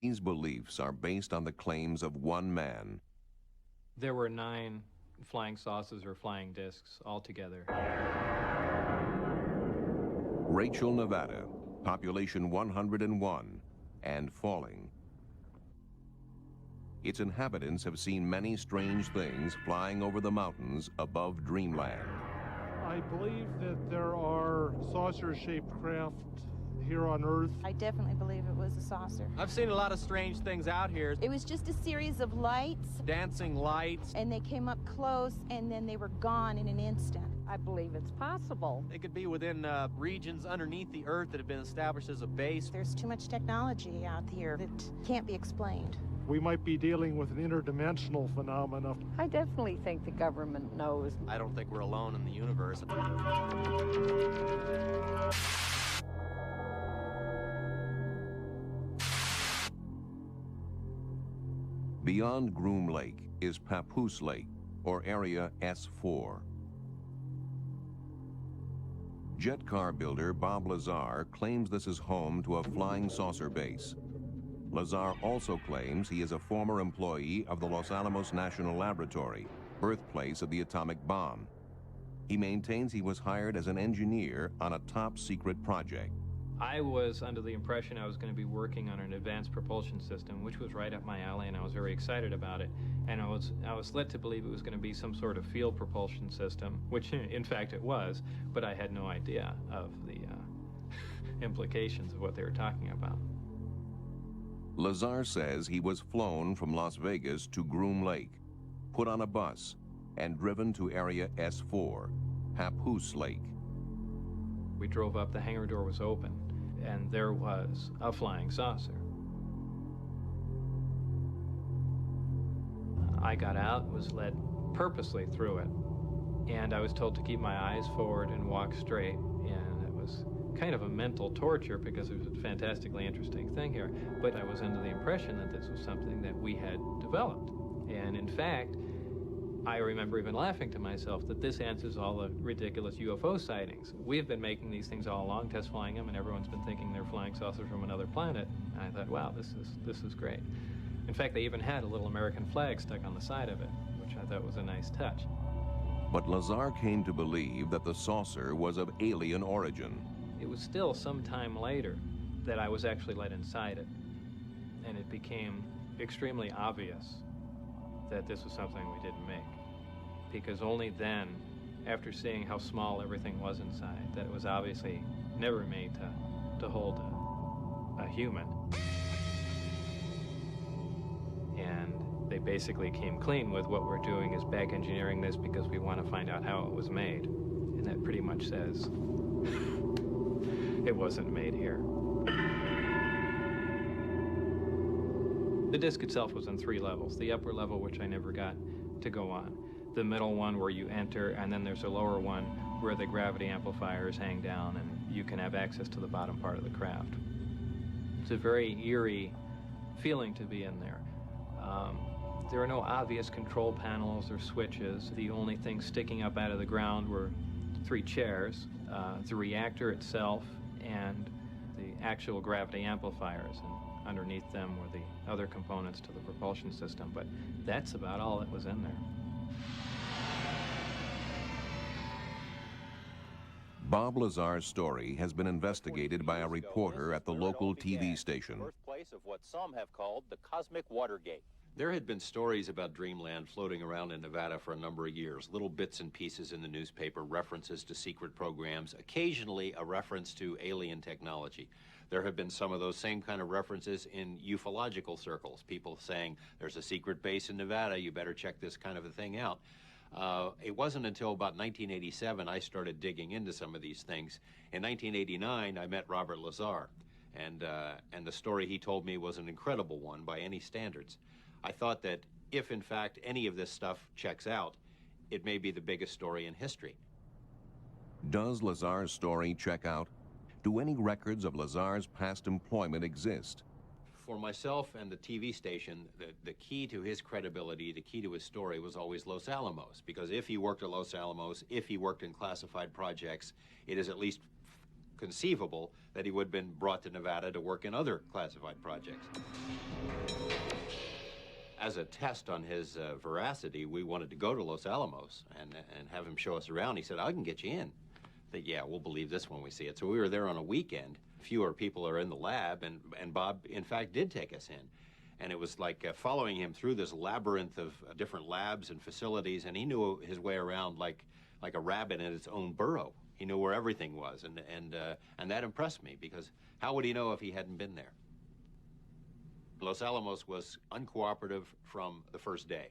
These beliefs are based on the claims of one man. There were 9 flying saucers or flying discs altogether. Rachel, Nevada, population 101, and falling. Its inhabitants have seen many strange things flying over the mountains above Dreamland. I believe that there are saucer-shaped craft here on Earth. I definitely believe it was a saucer. I've seen a lot of strange things out here. It was just a series of lights. Dancing lights. And they came up close, and then they were gone in an instant. I believe it's possible. They could be within regions underneath the Earth that have been established as a base. There's too much technology out here that can't be explained. We might be dealing with an interdimensional phenomenon. I definitely think the government knows. I don't think we're alone in the universe. Beyond Groom Lake is Papoose Lake, or Area S-4. Jet car builder Bob Lazar claims this is home to a flying saucer base. Lazar also claims he is a former employee of the Los Alamos National Laboratory, birthplace of the atomic bomb. He maintains he was hired as an engineer on a top-secret project. I was under the impression I was going to be working on an advanced propulsion system, which was right up my alley, and I was very excited about it. And I was led to believe it was going to be some sort of field propulsion system, which in fact it was, but I had no idea of the implications of what they were talking about. Lazar says he was flown from Las Vegas to Groom Lake, put on a bus, and driven to Area S-4, Papoose Lake. We drove up, the hangar door was open, and there was a flying saucer. I got out, was led purposely through it, and I was told to keep my eyes forward and walk straight, and it was kind of a mental torture because it was a fantastically interesting thing here, but I was under the impression that this was something that we had developed. And in fact, I remember even laughing to myself that this answers all the ridiculous UFO sightings. We've been making these things all along, test flying them, and everyone's been thinking they're flying saucers from another planet. And I thought, wow, this is great. In fact, they even had a little American flag stuck on the side of it, which I thought was a nice touch. But Lazar came to believe that the saucer was of alien origin. It was still some time later that I was actually let inside it, and it became extremely obvious that this was something we didn't make. Because only then, after seeing how small everything was inside, that it was obviously never made to hold a human. And they basically came clean with what we're doing is back engineering this because we want to find out how it was made. And that pretty much says it wasn't made here. The disc itself was in 3 levels. The upper level, which I never got to go on. The middle one where you enter, and then there's a lower one where the gravity amplifiers hang down and you can have access to the bottom part of the craft. It's a very eerie feeling to be in there. There are no obvious control panels or switches. The only thing sticking up out of the ground were 3 chairs, the reactor itself, and the actual gravity amplifiers. And underneath them were the other components to the propulsion system, but that's about all that was in there. Bob Lazar's story has been investigated by a reporter at the local TV station. Birthplace of what some have called the cosmic Watergate. There had been stories about Dreamland floating around in Nevada for a number of years, little bits and pieces in the newspaper, references to secret programs, occasionally a reference to alien technology. There have been some of those same kind of references in ufological circles, people saying there's a secret base in Nevada, you better check this kind of a thing out. It wasn't until about 1987 I started digging into some of these things. In 1989, I met Robert Lazar, and the story he told me was an incredible one by any standards. I thought that if, in fact, any of this stuff checks out, it may be the biggest story in history. Does Lazar's story check out? Do any records of Lazar's past employment exist? For myself and the TV station, the key to his credibility, the key to his story was always Los Alamos, because if he worked at Los Alamos, if he worked in classified projects, it is at least conceivable that he would have been brought to Nevada to work in other classified projects. as a test on his veracity, we wanted to go to Los Alamos and have him show us around. He said, I can get you in. That, yeah, we'll believe this when we see it. So we were there on a weekend. Fewer people are in the lab, and Bob, in fact, did take us in. And it was like following him through this labyrinth of different labs and facilities, and he knew his way around like a rabbit in its own burrow. He knew where everything was, and that impressed me, because how would he know if he hadn't been there? Los Alamos was uncooperative from the first day.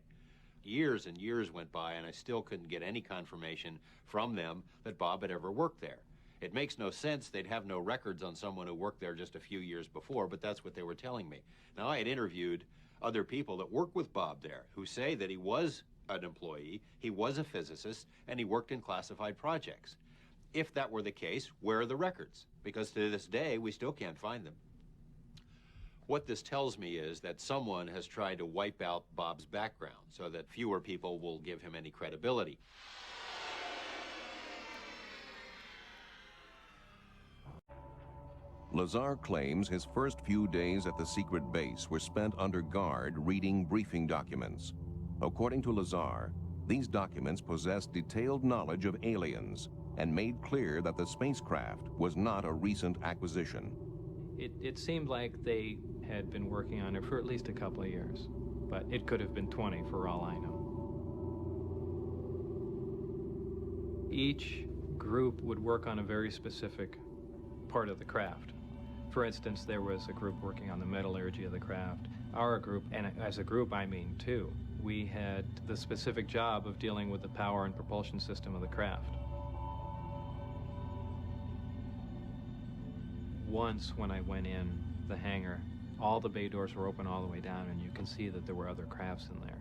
Years and years went by, and I still couldn't get any confirmation from them that Bob had ever worked there. It makes no sense. They'd have no records on someone who worked there just a few years before, but that's what they were telling me. Now, I had interviewed other people that work with Bob there who say that he was an employee, he was a physicist, and he worked in classified projects. If that were the case, where are the records? Because to this day, we still can't find them. What this tells me is that someone has tried to wipe out Bob's background so that fewer people will give him any credibility. Lazar claims his first few days at the secret base were spent under guard reading briefing documents. According to Lazar, these documents possessed detailed knowledge of aliens and made clear that the spacecraft was not a recent acquisition. It seemed like they had been working on it for at least a couple of years, but it could have been 20 for all I know. Each group would work on a very specific part of the craft. For instance, there was a group working on the metallurgy of the craft. Our group, and as a group I mean two, we had the specific job of dealing with the power and propulsion system of the craft. Once when I went in the hangar, all the bay doors were open all the way down, and you can see that there were other crafts in there,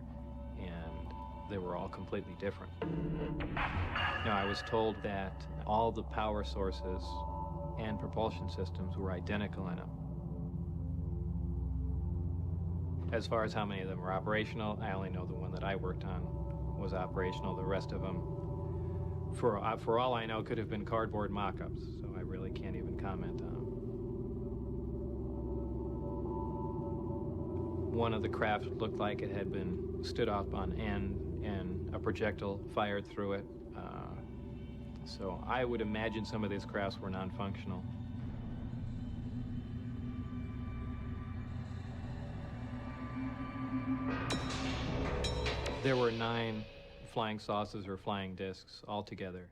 and they were all completely different. Now, I was told that all the power sources and propulsion systems were identical in them. As far as how many of them were operational, I only know the one that I worked on was operational. The rest of them, for all I know, could have been cardboard mock-ups, so I really can't even comment on them. One of the craft looked like it had been stood up on end and a projectile fired through it. So I would imagine some of these crafts were non-functional. There were 9 flying saucers or flying discs altogether.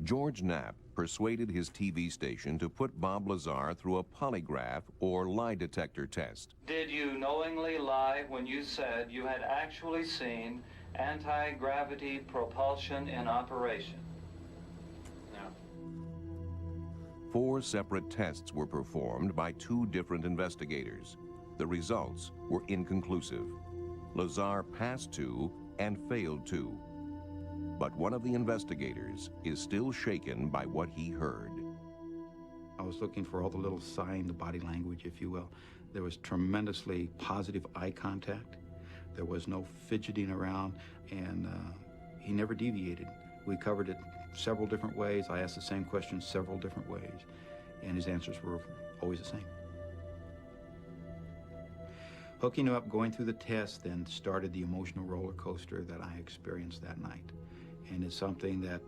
George Knapp persuaded his TV station to put Bob Lazar through a polygraph or lie detector test. Did you knowingly lie when you said you had actually seen anti-gravity propulsion in operation? No. 4 separate tests were performed by 2 different investigators. The results were inconclusive. Lazar passed 2 and failed 2. But one of the investigators is still shaken by what he heard. I was looking for all the little sign, the body language, if you will. There was tremendously positive eye contact. There was no fidgeting around, and he never deviated. We covered it several different ways. I asked the same question several different ways, and his answers were always the same. Hooking up, going through the test, then started the emotional roller coaster that I experienced that night. And it's something that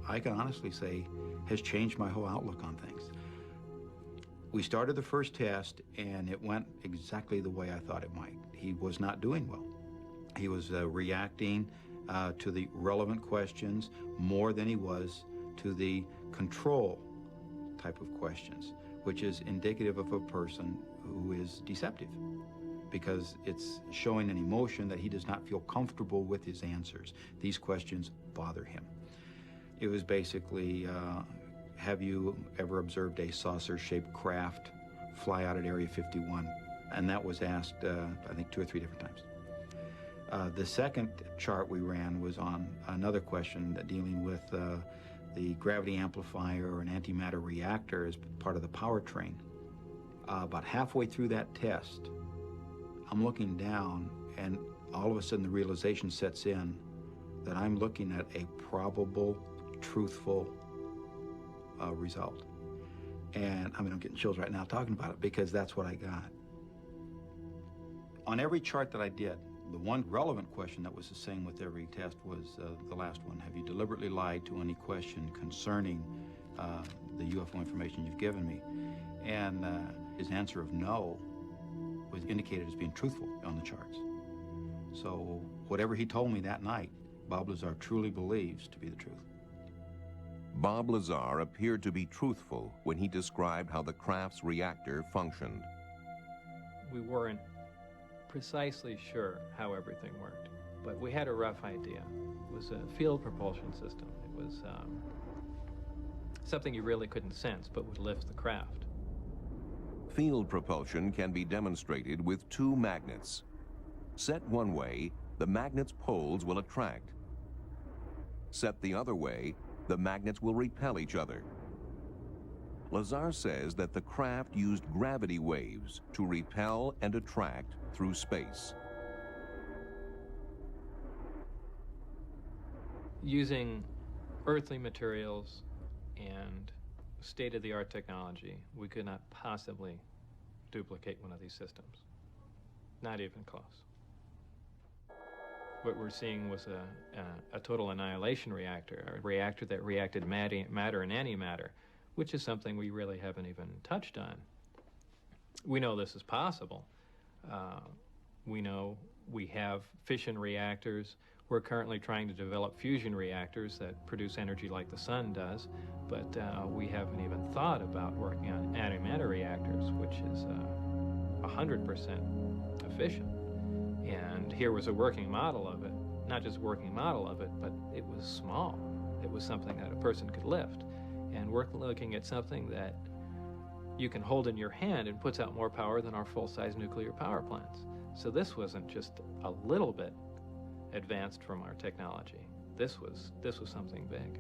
I can honestly say has changed my whole outlook on things. We started the first test, and it went exactly the way I thought it might. He was not doing well. He was reacting to the relevant questions more than he was to the control type of questions, which is indicative of a person who is deceptive, because it's showing an emotion that he does not feel comfortable with his answers. These questions bother him. It was basically, have you ever observed a saucer-shaped craft fly out at Area 51? And that was asked, I think, 2 or 3 different times. The second chart we ran was on another question dealing with the gravity amplifier or an antimatter reactor as part of the powertrain. About halfway through that test, I'm looking down, and all of a sudden the realization sets in that I'm looking at a probable, truthful result. And I mean, I'm getting chills right now talking about it, because that's what I got. On every chart that I did, The one relevant question that was the same with every test was the last one. Have you deliberately lied to any question concerning the UFO information you've given me? And his answer of no was indicated as being truthful on the charts. So whatever he told me that night, Bob Lazar truly believes to be the truth. Bob Lazar appeared to be truthful when he described how the craft's reactor functioned. We weren't precisely sure how everything worked, but we had a rough idea. It was a field propulsion system. It was something you really couldn't sense, but would lift the craft. Field propulsion can be demonstrated with two magnets. Set one way, the magnet's poles will attract. Set the other way, the magnets will repel each other. Lazar says that the craft used gravity waves to repel and attract through space. Using earthly materials and state-of-the-art technology, we could not possibly duplicate one of these systems. Not even close. What we're seeing was a total annihilation reactor, a reactor that reacted matter and antimatter, which is something we really haven't even touched on. We know this is possible. We know we have fission reactors. We're currently trying to develop fusion reactors that produce energy like the sun does, but we haven't even thought about working on antimatter reactors, which is 100% efficient. And here was a working model of it, not just a working model of it, but it was small. It was something that a person could lift. And we're looking at something that you can hold in your hand and puts out more power than our full-size nuclear power plants. So this wasn't just a little bit advanced from our technology. This was something big.